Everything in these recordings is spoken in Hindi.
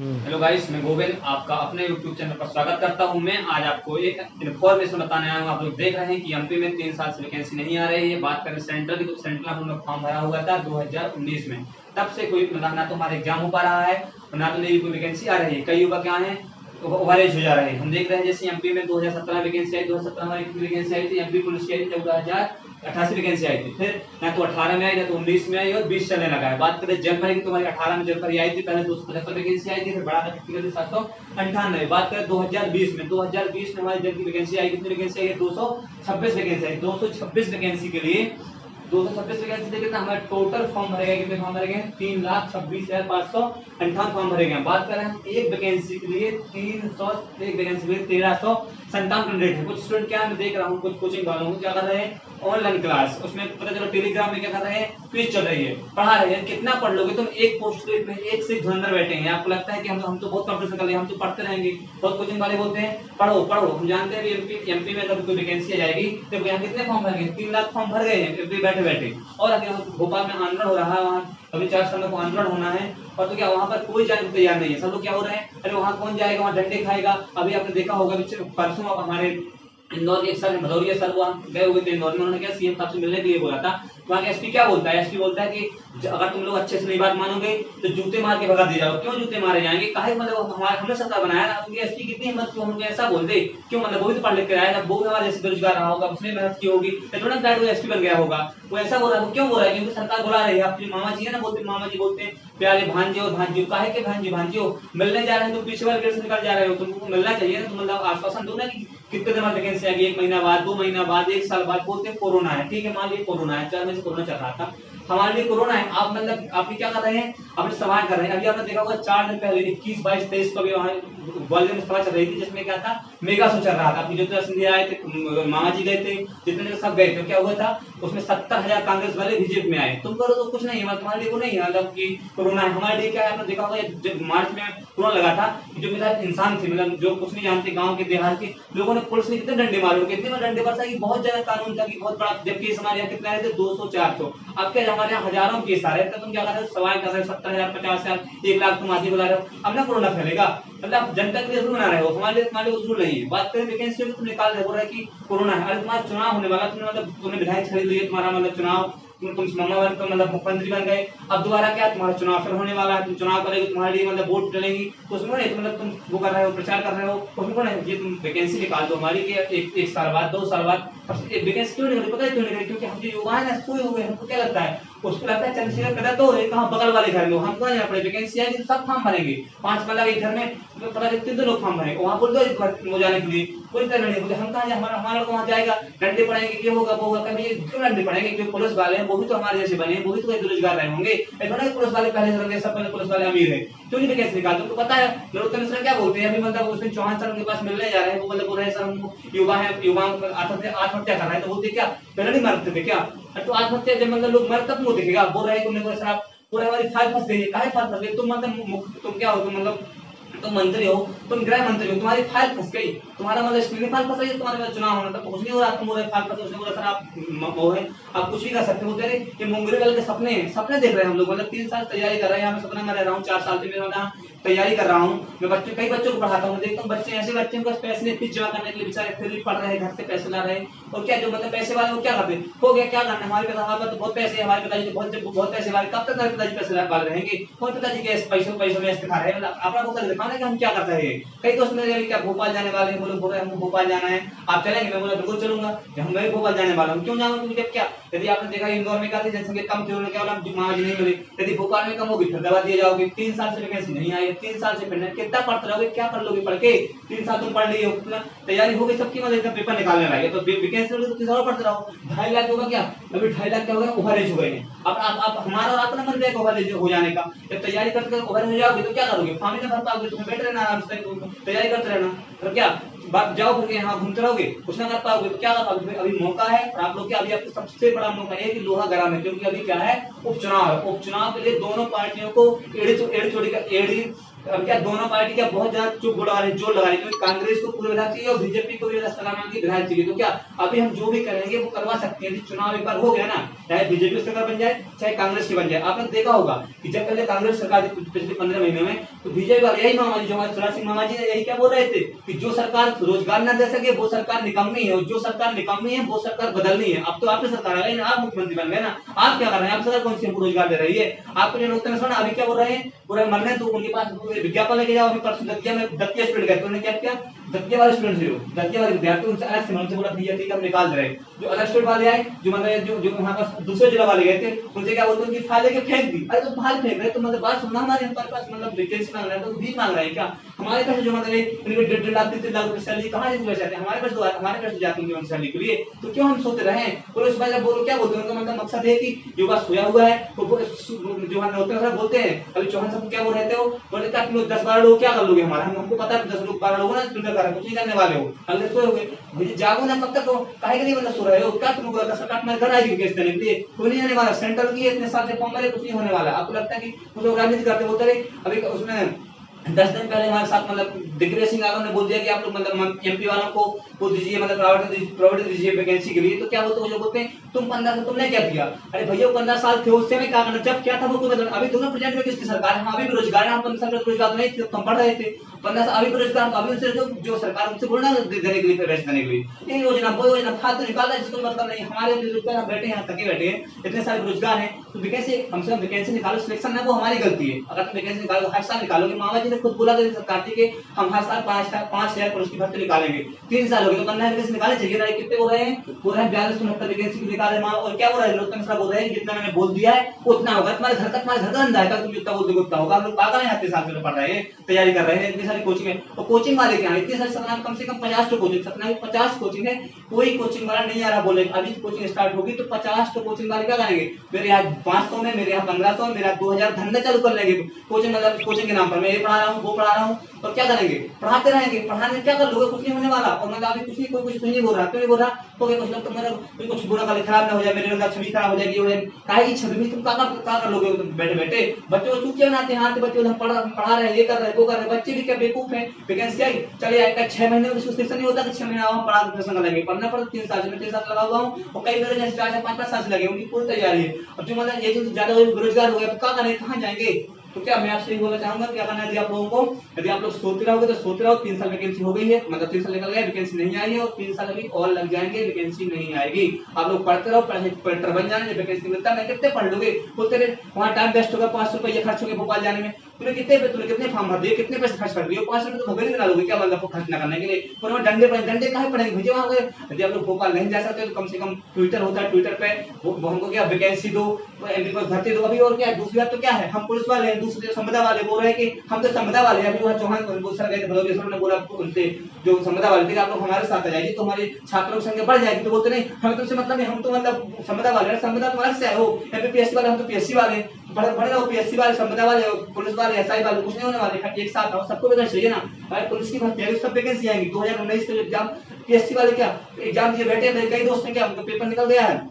हेलो गाइस, मैं गोविंद आपका अपने YouTube चैनल पर स्वागत करता हूं। मैं आज आपको एक इन्फॉर्मेशन बताने आया हूं। आप लोग देख रहे हैं कि एमपी में 3 साल से वैकेंसी नहीं आ रही है। बात करें सेंट्रल की, तो सेंट्रल हम लोग फॉर्म भरा हुआ था 2019 में। तब से कोई मतलब ना तो हमारा एग्जाम हो पा रहा है और ना तो नई कोई वैकेंसी आ रही है। कई युवा क्या है, ओवरेज हो जा रहे हैं। हम देख रहे हैं जैसे एमपी में 2017 वैकेंसी आई, 2017 में कितनी वैकेंसी आई थी एमपी पुलिस की? आई थी 14,088 वैकेंसी आई थी। फिर ना तो 18 में आई, ना तो 19 में आई और 20 चलने लगा है। बात करें जनवरी की, तुम्हारी 18 में जनवरी आई थी, पहले 275 वैकेंसी आई थी, फिर बढ़ा कर कितनी थी 798। बात करें 2020 में, 2020 में हमारी जब की वैकेंसी आई, कितनी वैकेंसी आई? 226 वैकेंसी आई। 226 वैकेंसी के लिए 226 वैकेंसी देखिए, हमारे टोटल फॉर्म भरे गए, कितने फॉर्म भरे गए? 3,26,558 फॉर्म भरे गए। बात करें हम एक वैकेंसी के लिए 300, एक वैकेंसी के लिए 1357 कैंडिडेट है। कुछ स्टूडेंट क्या मैं देख रहा हूँ, कुछ कोचिंग वालों क्या कर रहे हैं, ऑनलाइन क्लास, उसमें पता चलो टेलीग्राम में क्या कर रहे हैं, क्विज चल रही है, पढ़ा रहे हैं। कितना पढ़ लोगे तुम? एक पोस्ट में एक से अंदर बैठे हैं। आपको लगता है कि हम तो बहुत कंपटीशन कर रहे हैं, हम तो पढ़ते रहेंगे। बहुत कोचिंग वाले बोलते हैं पढ़ो पढ़ो। हम जानते हैं एमपी में अगर कोई वैकेंसी आ जाएगी तो यहाँ कितने फॉर्म भर गए? 3 लाख फॉर्म भर गए हैं एमपी बैठे बैठे। और अगर भोपाल में आंदोलन हो रहा है, वहाँ अभी 4 साल को आंदोलन होना है, और तो क्या वहाँ पर कोई जाने को तैयार नहीं है। सब लोग क्या हो रहे हैं, अरे वहाँ कौन जाएगा, वहाँ डंडे खाएगा। अभी आपने देखा होगा परसों हमारे इंदौर के एक सर भदौरिया सर, वो गए हुए थे इंदौर में। उन्होंने क्या सीएम साहब से मिलने के लिए बोला था। वहाँ के एसपी क्या बोलता है? एसपी बोलता है कि अगर तुम लोग अच्छे से नहीं बात मानोगे तो जूते मार के भगा दिए जाओ। क्यों जूते मारे जाएंगे? काहे मतलब हमारे हमने सरकार बनाया ना, उनकी एसपी कितनी हिम्मत क्यों हमको ऐसा बोल दे? क्यों मतलब वो भी तो पढ़ लिख कर आया था, वो भी हमारे जैसे बेरोजगार रहा होगा, उसने मेहनत की होगी, थोड़ा दैट वो एसपी बन गया होगा। वो ऐसा बोल रहा है, वो क्यों बोल रहा है? क्योंकि सरकार बुला रही है। आपके मामा जी है ना, बोलते मामा जी बोलते हैं प्यारे भांजे और भांजी, काहे के भांजी भांजियो मिलने जा रहे हैं, तो पीछे वाले गेट से निकल जा रहे हो, तुमको मिलना चाहिए ना। तुम मतलब आश्वासन दो ना कि कितने दिन में वैकेंसी आएगी, 1 महीना बाद, 2 महीना बाद, 1 साल बाद। बोलते हैं कोरोना है, ठीक है मान लीजिए कोरोना है, 4 महीने से कोरोना चल रहा था, हमारे लिए कोरोना है। आप मतलब आप क्या कर रहे हैं, अपने समाज कर रहे हैं। अभी आपने देखा होगा 4 दिन पहले 21, 22, 23 को भी वहाँ ग्वालियर में सभा चल रही थी, जिसमें क्या था, मेगा शो चल रहा था। अपनी ज्योतिरादित्य सिंधिया आए थे, मामा जी गए थे, जितने सब गए थे। क्या हुआ था उसमें? 70,000 कांग्रेस वाले बीजेपी में आए। तुम करो तो कुछ नहीं है, तुम्हारे लिए वो नहीं है मतलब कि कोरोना है। हमारे लिए क्या है, आपने देखा होगा जब मार्च में कोरोना लगा था, जो मेरा इंसान थे मतलब जो कुछ नहीं जानते, गांव के देहात के लोगों ने, पुलिस ने कितने डंडे मारे, कितने में डंडे बरसाए, बहुत ज्यादा कानून था कि बहुत बड़ा। जब केस हमारे यहाँ कितना रहते, 200-400। अब क्या हमारे यहाँ हजारों केस आ रहे हैं, तुम क्या कर रहे हो, सवाल कर रहे हो, 70,000, 50,000, 1 लाख तुम आदमी बुला रहे हो। अब ना कोरोना फैलेगा, मतलब जनता के लिए रूल बना रहे हो, हमारे लिए रूल नहीं है। बात करें वैकेंसी की, तुम निकाल रहे हो रहा है कि कोरोना है। अरे तुम्हारा चुनाव होने वाला, तुमने मतलब तुमने विधायक खरीद लिए, तुम्हारा मतलब चुनाव, तुम मामा बन तो मतलब मुख्यमंत्री बन गए। अब दोबारा क्या तुम्हारा चुनाव फिर होने वाला है, तुम चुनाव करेंगे, तुम्हारे लिए मतलब वोट डलेंगी, तो उसमें नहीं मतलब तुम वो कर रहे हो, प्रचार कर रहे हो, उसमें नहीं ये तुम वैकेंसी निकाल दो हमारी कि एक साल बाद, 2 साल बाद। वैकेंसी क्यों निकली पता है? क्यों निकली? क्योंकि हम जो युवा है ना, सोए हुए, हमको क्या लगता है, उसको लगता है चंद्रशेखर कदा तो कहाँ बगल वाले घर में, हम कहाँ यहाँ पड़े, वैकेंसी आएगी तो सब फॉर्म भरेंगे। 5 वाला के घर में पता चलते तो लोग फॉर्म भरेंगे, वहाँ बोल दो हो जाने के लिए, कोई तरह नहीं बोलते। हम कहाँ, हमारा हमारा वहाँ जाएगा, डंडे पड़ेंगे, ये होगा वो होगा। कभी क्यों डंडे पड़ेंगे? जो पुलिस वाले हैं वो भी तो हमारे जैसे बने हैं, वो भी तो बेरोजगार रहे होंगे। थोड़ा पुलिस वाले पहले से सब पहले पुलिस वाले अमीर है, क्यों नहीं वैकेंसी निकालते? उनको पता है। नरोत्तम मिश्रा क्या बोलते हैं अभी, मतलब उसमें चौहान सर उनके पास मिलने जा रहे हैं, वो मतलब बोल रहे हैं सर हम युवा है, युवाओं आत्महत्या कर रहे हैं। तो बोलते क्या पहले नहीं मरते थे क्या? तो आत्महत्या जब मतलब लोग मरते तब वो देखेगा, बोल रहे हैं तुमने बोला सर आप पूरे हमारी फाइल फंस गई है। काहे फाइल फंस गई? तुम मतलब तुम क्या हो, तुम मतलब तुम मंत्री हो, तुम गृह मंत्री हो, तुम्हारी फाइल फंस गई, तुम्हारा मतलब स्क्रीनिंग फाइल फंस गई, तुम्हारे पास चुनाव होना था, कुछ नहीं हो रहा, तुम बोल रहे फाइल फंस। उसने बोला सर आप वो है, आप कुछ भी कर सकते हो। तेरे ये मुंगरी वाले के सपने हैं, सपने देख रहे हैं हम लोग, मतलब 3 साल तैयारी कर रहे हैं। यहाँ मैं सपना में रह रहा हूँ, 4 साल से मैं तैयारी कर रहा हूँ। मैं बच्चे कई बच्चों को पढ़ाता हूँ, देखता हूँ बच्चे ऐसे बच्चे हैं पैसे नहीं, फीस जमा करने के लिए बेचारे फिर भी पढ़ रहे हैं, घर से पैसे ला रहे हैं। और क्या जो मतलब पैसे वाले वो क्या करते हो गया, क्या करना, हमारे पास तो बहुत पैसे, हमारे पिताजी तो बहुत पैसे वाले, कब तक हमारे पिताजी पैसे वाले रहेंगे? और पिताजी के पैसों पैसों में दिखा रहे हैं, मतलब अपना को दिखाना कि हम क्या करते हैं। कई दोस्त मेरे क्या भोपाल जाने वाले हैं, बोल रहे हैं हमको भोपाल जाना है, आप चलेंगे? मैं बोला बिल्कुल चलूंगा, हम मैं भोपाल जाने वाला हूँ। क्यों जाऊंगा? क्योंकि क्या, यदि आपने देखा इंदौर में क्या थी, जनसंख्या कम थी, उन्होंने क्या बोला मामा जी नहीं मिले। यदि भोपाल में कम होगी फिर दबा दिए जाओगे। 3 साल से वैकेंसी नहीं आई है, 3 साल से फिर कितना पढ़ते रहोगे, क्या कर लोगे पढ़ के? 3 साल तुम पढ़ लिए हो, कितना तैयारी हो गई सबकी, मतलब पेपर निकालने लगे तो वैकेंसी होगी तो 3 साल पढ़ते रहो। 2.5 लाख होगा क्या? अभी 2.5 लाख क्या हो गया, ओवरेज हो गए हैं। अब आप हमारा और आपका मन जाएगा ओवरेज हो जाने का। जब तैयारी करते ओवरेज हो जाओगे तो क्या करोगे? फॉर्म ही ना भर पाओगे, तुम्हें बैठ रहना आराम से, तैयारी करते रहना। तो क्या जाओ फिर यहाँ घूमते रहोगे, कुछ ना कर पाओगे, तो क्या कर पाओगे? अभी मौका है और आप लोग के अभी आपको सबसे बड़ा मौका है कि लोहा गर्म है, क्योंकि अभी क्या है, उपचुनाव है। उपचुनाव के लिए दोनों पार्टियों को अब क्या दोनों पार्टी क्या बहुत ज्यादा जोर लगा रही है, क्योंकि कांग्रेस को पूरे विधायक चाहिए और बीजेपी को भी 10 की विधायक चाहिए। तो क्या अभी हम जो भी करेंगे वो करवा सकते हैं। चुनाव एक बार हो गया ना, चाहे बीजेपी सरकार बन जाए चाहे कांग्रेस की बन जाए। आपने देखा होगा कि जब पहले कांग्रेस सरकार थी पिछले 15 महीने में, तो बीजेपी वाले यही मामा जी, जो हमारे शिवराज सिंह मामा जी यही क्या बोल रहे थे कि जो सरकार रोजगार न दे सके वो सरकार निकम्मी है, और जो सरकार निकम्मी है वो सरकार बदलनी है। अब तो आपकी सरकार आ गई ना, आप मुख्यमंत्री बन गए ना, आप क्या कर रहे हैं? आप सरकार कौन सी हमको रोजगार दे रही है? आपको जो लोग सुना अभी क्या बोल रहे हैं, पूरा मरने तो उनके पास विज्ञापन लेके जाओ। अभी परसों दतिया स्टूडेंट गए, तो उन्होंने क्या किया, दतिया वाले स्टूडेंट से, दतिया वाले विद्यार्थी उनसे अलग से उनसे बोला भैया ठीक है हम निकाल दे रहे हैं। जो अलग स्टूडेंट वाले आए, जो मतलब जो वहां पर दूसरे जिला वाले गए थे, उनसे क्या बोलते हैं कि फाइल लेके फेंक दी। अरे तो फाइल फेंक रहे तो मतलब बात सुनना, हमारे पास मतलब वैकेंसी मांग रहे हैं तो भी मांग रहे हैं क्या? हमारे पास जो मतलब इनके 1.5 लाख 3 लाख रुपए सैलरी कहां से जाते हैं? हमारे पास जाती है सैलरी के लिए, तो क्यों हम सोते रहे? पुलिस वाले बोलो क्या बोलते हैं, उनका मतलब मकसद है कि युवा सोया हुआ है, जो हम होते हैं बोलते हैं। अभी चौहान साहब क्या बोल रहे थे, वो बोले था तुम 10-12 लोग क्या कर लोगे हमारा, हमको पता है 10 लोग 12 लोग ना तुम कर कुछ नहीं करने वाले हो, अगले सोए होगे। मुझे जागो ना, कब तक हो काहे के लिए मतलब सो रहे हो? क्या तुमको लगता सरकार तुम्हारे घर आएगी केस देने के लिए? कोई नहीं आने वाला, सेंट्रल की इतने साल से फॉर्म भरे कुछ नहीं होने वाला। आपको लगता है कि कुछ लोग राजनीति करते बोलते रहे। अभी उसमें 10 दिन पहले हमारे साथ मतलब दिग्विजय सिंह यादव ने बोल दिया कि आप लोग मतलब एमपी वालों को वो दीजिए, मतलब प्राइवेट दीजिए वैकेंसी के लिए। तो क्या बोलते हैं वो जो बोलते हैं तुम 15 साल तुमने क्या किया? अरे भैया 15 साल थे उससे में क्या करना, जब क्या था वो मतलब अभी दोनों प्रेजेंट में किसकी सरकार है? हम अभी बेरोजगार हैं, हम 15 साल बेरोजगार नहीं थे, हम पढ़ रहे थे 15 साल, अभी बेरोजगार, अभी उनसे जो सरकार उनसे बोलना देने के लिए पैसे देने के लिए ये योजना वो योजना फालतू निकाल रहा है, जिसको मतलब नहीं। हमारे बेरोजगार बैठे हैं, थके बैठे हैं, इतने सारे बेरोजगार हैं, तो वैकेंसी हमसे वैकेंसी निकालो, सिलेक्शन है वो हमारी गलती है। अगर तुम वैकेंसी निकालो हर साल निकालोगे, मामा जी ने खुद बोला था सरकार के हम हर साल 5,000 पुलिस की भर्ती निकालेंगे, 3 साल हो गए तो 15 वैकेंसी निकालनी चाहिए ना। कितने हो रहे हैं? पूरा 4269 वैकेंसी निकाले मां, और क्या बोल रहे हैं लोग साहब, बोल रहे हैं जितना मैंने बोल दिया है उतना होगा, तुम्हारे घर का अंदर है, तुम जितना बोल दो उतना होगा। हम लोग पागल हैं, 3 साल से पढ़ रहे हैं, तैयारी कर रहे हैं, इतनी सारी कोचिंग है, और कोचिंग वाले क्या है इतनी सारी, सतना कम से कम 50 तो कोचिंग, सतना में 50 कोचिंग है, कोई कोचिंग वाला नहीं आ रहा बोले अभी कोचिंग स्टार्ट होगी तो 50 तो कोचिंग वाले क्या करेंगे? मेरे यहाँ 500 में, मेरे यहाँ 1500 में, मेरा 2000 धंधा चालू कर लेंगे कोचिंग, मतलब कोचिंग के नाम पर मैं ये पढ़ा रहा हूँ वो पढ़ा रहा हूँ, और क्या करेंगे? पढ़ाते रहेंगे, पढ़ाने में क्या कर लोगे? कुछ नहीं होने वाला। और मतलब अभी कुछ नहीं, कोई कुछ नहीं बोल रहा, क्यों नहीं बोल रहा? तो कुछ लोग तो मेरा कुछ बुरा कल खराब ना हो जाए, मेरे मतलब छवि खराब हो जाएगी, हो जाए काहे की छवि तुम क्या कर लोगे? बैठे बैठे बच्चों को चूतिया बनाते हैं, बच्चे पढ़ा रहे हैं, ये कर रहे हैं वो कर रहे हैं, बच्चे भी क्या बेवकूफ है? वैकेंसी आई चले आएगा 6 महीने में सब्सक्रिप्शन नहीं होता कि 6 महीने हम पढ़ा के संग लगेंगे, पढ़ना पड़ता 3 साल से, मैं 3 साल लगा हुआ हूँ, और कई मेरे जैसे 4-5 साल से लगे, उनकी पूरी तैयारी है। और जो मतलब ये जो ज्यादा बेरोजगार हो गया तो क्या करें, कहाँ जाएंगे? तो क्या मैं आपसे बोलना चाहूंगा क्या करना है, यदि आप लोगों को, यदि आप लोग सोते रहोगे तो सोते रहो। 3 साल वैकेंसी हो गई है, मतलब 3 साल निकल गया, वैकेंसी नहीं आई है, और 3 साल अभी और लग जाएंगे, वैकेंसी नहीं आएगी। आप लोग पढ़ते रहो, कलेक्टर बन जाने, वैकेंसी मिलता है, कितने पढ़ लोगे? बोलते रहे वहाँ टाइम वेस्ट होगा, 500 रुपये खर्च हो गए भोपाल जाने में, तूने कितने फॉर्म भर दिए, कितने पैसे खर्च कर दिए? 500 रुपये तो भोगे नहीं डालोगे क्या मतलब खर्च ना करने के लिए? और वहाँ डंडे काहे पड़ेंगे भैया वहाँ पे? यदि आप लोग भोपाल नहीं जा सकते तो कम से कम ट्विटर होता है, ट्विटर पे वो हमको क्या वैकेंसी दो, एमपी को भर्ती दो। अभी और क्या दूसरी बात तो क्या है, हम पुलिस वाले हैं, दूसरे संविदा वाले बोल रहे हैं कि हम तो संविदा वाले हैं। अभी वहाँ चौहान सर गए थे, बलौर ने बोला उनसे जो संविदा वाले थे, आप लोग हमारे साथ आ जाइए तो हमारे छात्रों की संख्या बढ़ जाएगी। तो बोलते नहीं हमें तुमसे मतलब नहीं, हम तो मतलब संविदा वाले हैं, संविदा तो अलग से हो, एमपीएससी वाले हम तो पीएससी वाले, बड़े रहो पीएससी वाले, संविदा वाले, पुलिस वाले, एसआई वाले, कुछ नहीं होने वाले, एक साथ आओ, सबको वैकेंसी चाहिए ना। भाई पुलिस की भर्ती है, सब वैकेंसी आएंगी। 2019 के एग्जाम पीएससी वाले क्या एग्जाम दिए बैठे, मेरे कई दोस्त ने क्या उनका पेपर निकल गया है,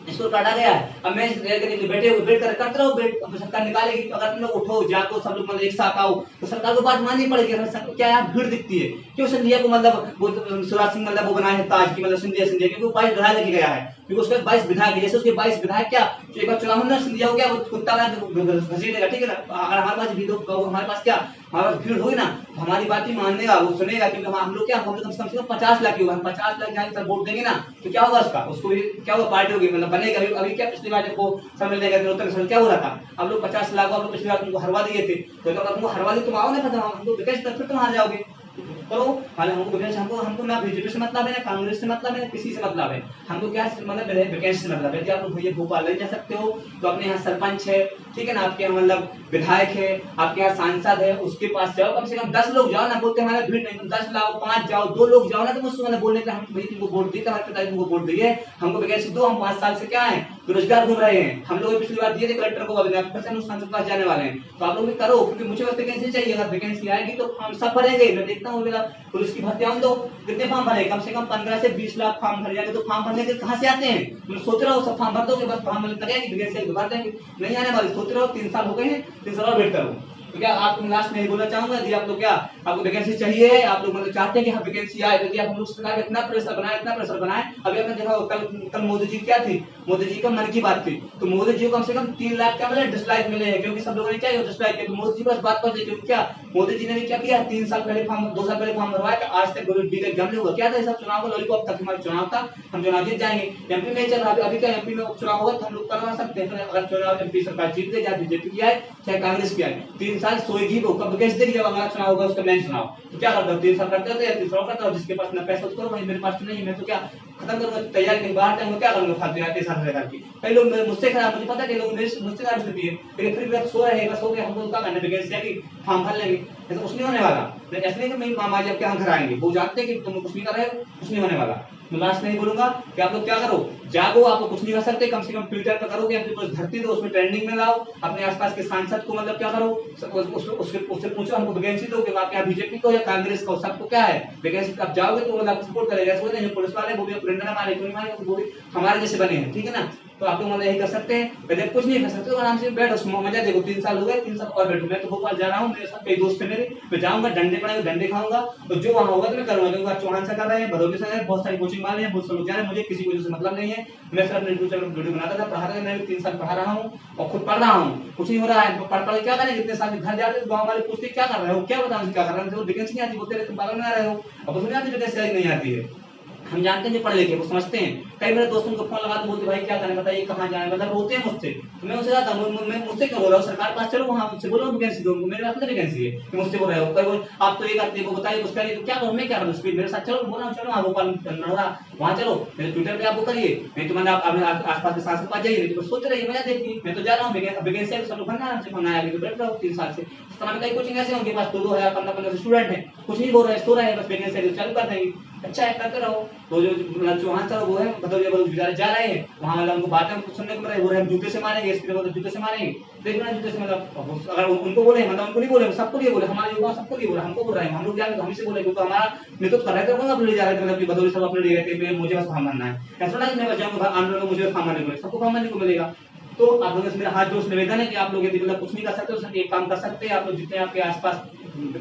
इसको काटा गया है। अब मैं बैठे हुए वेट करते रहो, वेट सरकार निकालेगी। तो अगर तुम लोग उठो जाको सब लोग मतलब एक साथ आओ तो सरकार को बात माननी पड़ेगी। क्या यहाँ भीड़ दिखती है क्यों? सिंधिया को मतलब वो शिवराज सिंह मतलब वो बनाए हैं ताज की, मतलब सिंधिया क्योंकि वो 22 विधायक लेके गया है, क्योंकि उसके 22 विधायक है, जैसे उसके 22 विधायक क्या एक बार चुनाव में सिंधिया हो गया वो कुत्ता घसीटेगा, ठीक है ना। अगर हमारे पास भी हमारे पास क्या हमारे पास भीड़ होगी ना, हमारी बात ही मानेगा, वो सुनेगा, क्योंकि हम लोग क्या हम लोग कम से कम 50 लाख होगा, हम 50 लाख जाके वोट देंगे ना तो क्या होगा उसका, उसको भी क्या होगा, पार्टी होगी मतलब बनेगा। अभी क्या पिछली बार जब वो सब मिलने गए थे क्या हो रहा था, हम लोग 50 लाख आप लोग पिछली बार तुमको हरवा दिए थे, तो अगर तुमको हरवा दी तुम आओ ना, पता हमको विकास फिर तुम हार जाओगे। करो हालांकि हमको विकास हमको ना बीजेपी से मतलब है, ना कांग्रेस से मतलब है, ना किसी से मतलब है, हमको क्या मतलब वैकेंसी से मतलब है। यदि आप लोग भैया भोपाल नहीं जा सकते हो तो अपने यहाँ सरपंच है, ठीक है ना, आपके यहाँ मतलब विधायक है, आपके यहाँ सांसद है, उसके पास जाओ, कम से कम 10 लोग जाओ ना, बोलते हमारे भीड़ नहीं, तुम 10 लाओ, 5 जाओ, 2 लोग जाओ ना, तो मुझसे बोलने का हम भैया तुमको वोट दिए, तुम्हारे पिताजी तुमको वोट दिए, हमको वैकेंसी दो, हम 5 साल से क्या है बेरोजगार घूम रहे हैं। हम लोग पिछली बार दिए थे कलेक्टर को, अभी उसके पास जाने वाले हैं, तो आप लोग भी करो, क्योंकि मुझे बस वैकेंसी चाहिए। अगर वैकेंसी आएगी तो फॉर्म सब भरेंगे। मैं देखता हूँ मेरा पुलिस की भर्ती आऊँ तो कितने फॉर्म भरे, कम से कम 15 से 20 लाख फॉर्म भर जाएंगे। तो फॉर्म भरने के कहाँ से आते हैं? मैं सोच रहा हूँ सब फॉर्म भर दोगे, बस फॉर्म लगेगी वैकेंसी भर देंगे, नहीं आने वाले। सोच रहा हूँ 3 साल हो गए हैं, 3 साल और वेट करूँ। तो क्या आपको लास्ट में बोलना चाहूंगा, यदि आप लोग क्या आपको वैकेंसी चाहिए, आप लोग मतलब चाहते हैं कि हाँ वैकेंसी आए, यदि आप हम लोग सरकार का इतना प्रेशर बनाए, इतना प्रेशर बनाए। अभी आपने देखा कल मोदी जी क्या थी, मोदी जी का मन की बात थी, तो मोदी जी को कम से कम 3 लाख क्या मिले, डिसलाइक मिले हैं, क्योंकि सब लोगों ने क्या डिसलाइक किया। तो मोदी जी बस बात पर क्योंकि क्या मोदी जी ने भी क्या किया, 3 साल पहले फॉर्म, 2 साल पहले फॉर्म भरवाया, आज तक ग्रुप डी का एग्जाम नहीं हुआ। क्या था, सब चुनाव का लॉलीपॉप तक, हमारा चुनाव था, हम चुनाव जीत जाएंगे। एमपी में चल रहा है, अभी क्या एमपी में चुनाव होगा तो हम लोग करवा सकते हैं। अगर चुनाव एमपी सरकार जीत गई, चाहे बीजेपी की आए चाहे कांग्रेस की आए, 3 साल सोएगी वो, कब वैकेंसी देगी, जब हमारा चुनाव होगा, उसका मेन चुनाव। तो क्या करता हूँ, 3 साल करते होते हैं, 3 साल करता हूँ, जिसके पास ना पैसा उसको भाई, मेरे पास तो नहीं, मैं तो क्या खत्म करूंगा तैयारी के बाहर जाऊंगा, क्या करूंगा फालतू यार 3 साल रह करके। कई लोग मुझसे खराब, मुझे पता है कि लोग मुझसे खराब स्थिति है, लेकिन फिर भी सो रहे हैं, बस हो गया, हमको क्या करना, वैकेंसी आएगी फॉर्म भर लेंगे, ऐसा कुछ नहीं होने वाला। ऐसा नहीं कि मेरी मामा जी आपके यहाँ घर आएंगे, वो जानते हैं कि तुम कुछ नहीं कर रहे हो, कुछ नहीं होने वाला। मैं लास्ट नहीं बोलूंगा कि आप लोग क्या करो, जागो, आप लोग कुछ नहीं कर सकते, कम से कम ट्विटर पर करोगे, अपनी कुछ धरती दो, उसमें ट्रेंडिंग में लाओ, अपने आसपास के सांसद को मतलब क्या करो, उससे पूछो हमको वैकेंसी दो, कि आप यहाँ बीजेपी को या कांग्रेस को, सबको क्या है वैकेंसी, आप जाओगे तो मतलब सपोर्ट करेगा। पुलिस वाले वो भी मारे, क्यों मारे, वो भी हमारे जैसे बने हैं, ठीक है ना। तो आप लोग मतलब यही कर सकते हैं, पहले कुछ नहीं कर सकते तो आराम से बैठो, मजा देखो। 3 साल हो गए, 3 साल और बैठो। मैं तो भोपाल जा रहा हूँ, मेरे साथ कई दोस्त है मेरे, मैं जाऊंगा, डंडे पड़ेंगे, डंडे खाऊंगा, तो जो वहां होगा तो मैं करूंगा। क्योंकि आप चौहान से कर रहे हैं, भदौली से हैं, बहुत सारी कोचिंग वाले हैं, बहुत सारे लोग जा रहे हैं, मुझे किसी वजह से मतलब नहीं है। मैं सिर्फ अपने यूट्यूब चैनल वीडियो बनाता था, पढ़ा रहा था, मैं भी 3 साल पढ़ा रहा हूँ और खुद पढ़ रहा हूँ, कुछ नहीं हो रहा है। पढ़ पढ़ क्या करें, इतने साल घर जाते गाँव वाले पूछते क्या कर रहे हो, क्या बताऊँ क्या कर रहे हो, वैकेंसी नहीं आती, बोलते तुम पागल में रहे हो, अब उसमें आती वैकेंसी नहीं आती है। हम जानते हैं जो पढ़े लिखे वो समझते हैं। कई मेरे दोस्तों को फोन लगा तो बोलते भाई क्या करें बताइए, कहाँ जाए, मतलब रोते हैं मुझसे। तो मैं उनसे जाता हूँ, मैं मुझसे क्यों बोल रहा हूँ, सरकार पास चलो, वहाँ मुझसे बोलो वैकेंसी दो, मेरे पास वैकेंसी है कि मुझसे बोल रहे हो। कई आप तो ये करते हो, बताइए कुछ करिए, तो क्या करूँ मैं, क्या करूँ, मेरे साथ चलो, बोल रहा हूँ चलो, हाँ भोपाल वहाँ चलो, मेरे ट्विटर पे आप वो करिए, नहीं तो मैंने आप अपने आसपास के सांसद पास जाइए, तो सोच रही है मजा देखिए। मैं तो जा रहा हूँ वैकेंसी सब भरना आराम से, भरना आएगी तो बैठ रहा हूँ 3 साल से। इस तरह कई कोचिंग ऐसे उनके पास 2-2 हजार 15-15 स्टूडेंट है, कुछ नहीं बोल रहे, सो रहे हैं, बस वैकेंसी चालू कर देंगे। अच्छा है, करते रहो। तो जो चौहान सर वो है मतलब जा रहे हैं वहाँ, मतलब उनको बातें सुनने को मिल रही है, हम जूते से मारेंगे, एसपी को जूते से मारेंगे, देखो ना जूते से, मतलब अगर उनको बोले, मतलब उनको नहीं बोले, सबको लिए बोले, हमारे युवा सबको लिए बोले, हमको बोल रहे हैं, हम लोग जाएंगे तो हमसे बोले, क्योंकि हमारा नेतृत्व कर रहे थे, अपने ले जा रहे थे, मतलब भदौली सब अपने ले रहे थे, मुझे बस फॉर्म भरना है, ऐसा नहीं मैं बचाऊंगा आंदोलन में, मुझे फॉर्म भरने को, सबको फॉर्म भरने को मिलेगा। तो आप लोगों से मेरा हाथ जोड़ निवेदन है कि आप लोग यदि मतलब कुछ नहीं कर सकते तो एक काम कर सकते हैं, आप लोग जितने आपके आसपास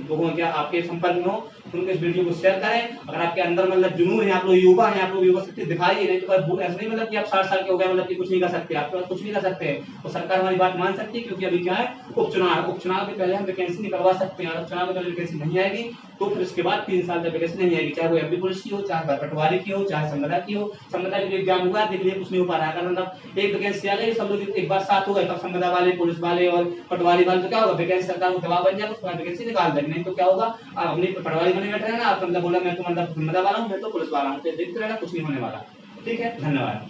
लोगों के आपके संपर्क में हो, उनको इस वीडियो को शेयर करें। अगर आपके अंदर मतलब जुनून है, आप लोग युवा हैं, आप लोग युवा शक्ति दिखाइए, नहीं तो ऐसा नहीं मतलब कि आप 60 साल के हो गए मतलब कि कुछ नहीं कर सकते, आप कुछ नहीं कर सकते। तो सरकार हमारी बात मान सकती है, क्योंकि अभी क्या है उपचुनाव है, उपचुनाव के पहले हम वैकेंसी निकलवा सकते हैं, और चुनाव में पहले वैकेंसी नहीं आएगी तो फिर उसके बाद 3 साल तक वैकेंसी नहीं आएगी, चाहे वो एमपी पुलिस की हो, चाहे पटवारी की हो, चाहे संविदा की हो। संविदा के एग्जाम हुआ देख लीजिए, कुछ नहीं हो पा रहा है, अगर मतलब एक वैकेंसी आ गई, सब लोग एक बार साथ हो गए, तब संविदा वाले, पुलिस वाले और पटवारी वाले, तो क्या होगा, वैकेंसी सरकार को दबाव बन जाएगा, उसके बाद वैकेंसी निकाल देंगे। नहीं तो क्या होगा, आप अपनी पटवारी बने बैठे रहना, आप मतलब बोला मैं तो मतलब संविदा वाला हूँ, मैं तो पुलिस वाला हूँ, तो देखते रहना, कुछ नहीं होने वाला। ठीक है, धन्यवाद।